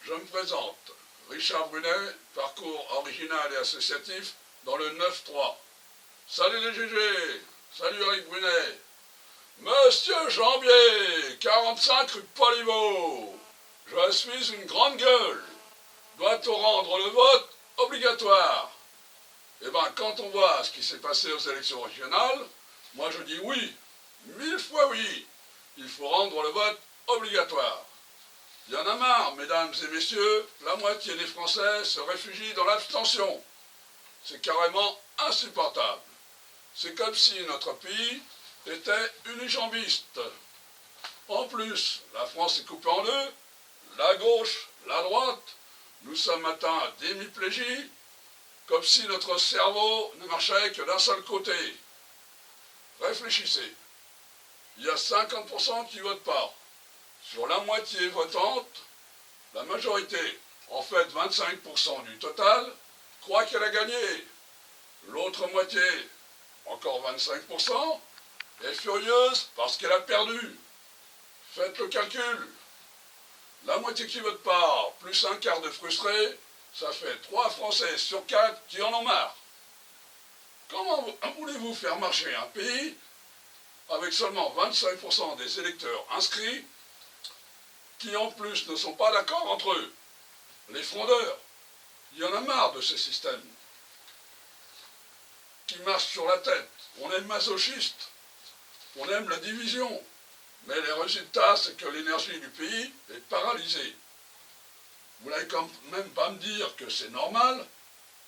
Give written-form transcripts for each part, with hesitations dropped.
Je me présente, Richard Brunet, parcours original et associatif dans le 9-3. Salut les GG, salut Eric Brunet. Monsieur Jambier, 45 rue Poliveau. Je suis une grande gueule. Doit-on rendre le vote obligatoire? Eh bien, quand on voit ce qui s'est passé aux élections régionales, moi je dis oui, 1000 fois oui. Il faut rendre le vote obligatoire. Il y en a marre, mesdames et messieurs, la moitié des Français se réfugient dans l'abstention. C'est carrément insupportable. C'est comme si notre pays était unijambiste. En plus, la France est coupée en deux, la gauche, la droite. Nous sommes atteints d'hémiplégie, comme si notre cerveau ne marchait que d'un seul côté. Réfléchissez. Il y a 50% qui ne votent pas. Sur la moitié votante, la majorité, en fait 25% du total, croit qu'elle a gagné. L'autre moitié, encore 25%, est furieuse parce qu'elle a perdu. Faites le calcul. La moitié qui ne vote pas, plus un quart de frustrés, ça fait 3 Français sur 4 qui en ont marre. Comment voulez-vous faire marcher un pays avec seulement 25% des électeurs inscrits qui en plus ne sont pas d'accord entre eux? Les frondeurs, il y en a marre de ces systèmes qui marchent sur la tête. On est masochiste, on aime la division, mais le résultat, c'est que l'énergie du pays est paralysée. Vous n'allez quand même pas me dire que c'est normal.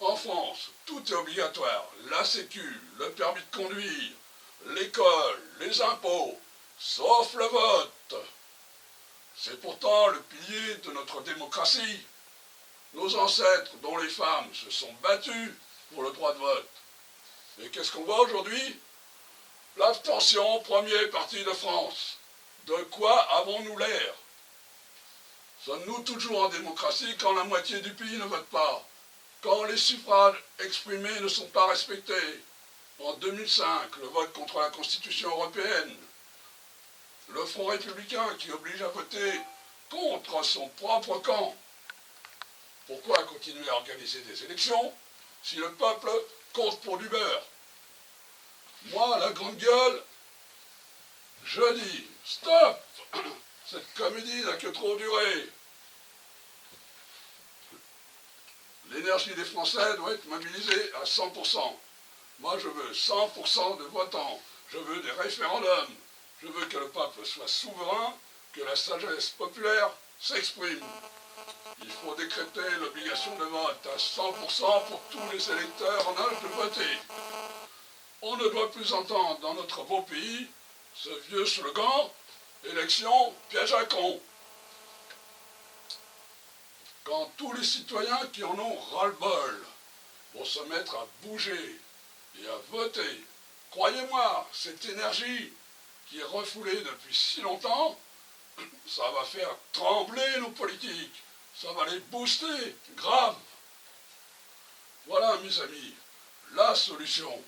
En France, tout est obligatoire. La sécu, le permis de conduire, l'école, les impôts, sauf le vote. C'est pourtant le pilier de notre démocratie. Nos ancêtres, dont les femmes, se sont battus pour le droit de vote. Et qu'est-ce qu'on voit aujourd'hui? L'abstention, premier parti de France. De quoi avons-nous l'air? Sommes-nous toujours en démocratie quand la moitié du pays ne vote pas? Quand les suffrages exprimés ne sont pas respectés? En 2005, le vote contre la Constitution européenne. Le Front républicain qui oblige à voter contre son propre camp. Pourquoi continuer à organiser des élections si le peuple compte pour du beurre? Moi, la grande gueule, je dis stop. Cette comédie n'a que trop duré. L'énergie des Français doit être mobilisée à 100%. Moi, je veux 100% de votants. Je veux des référendums. Je veux que le peuple soit souverain, que la sagesse populaire s'exprime. Il faut décréter l'obligation de vote à 100% pour tous les électeurs en âge de voter. On ne doit plus entendre dans notre beau pays ce vieux slogan « Élection, piège à con ». Quand tous les citoyens qui en ont ras-le-bol vont se mettre à bouger et à voter, croyez-moi, cette énergie qui est refoulée depuis si longtemps, ça va faire trembler nos politiques, ça va les booster, grave. Voilà, mes amis, la solution.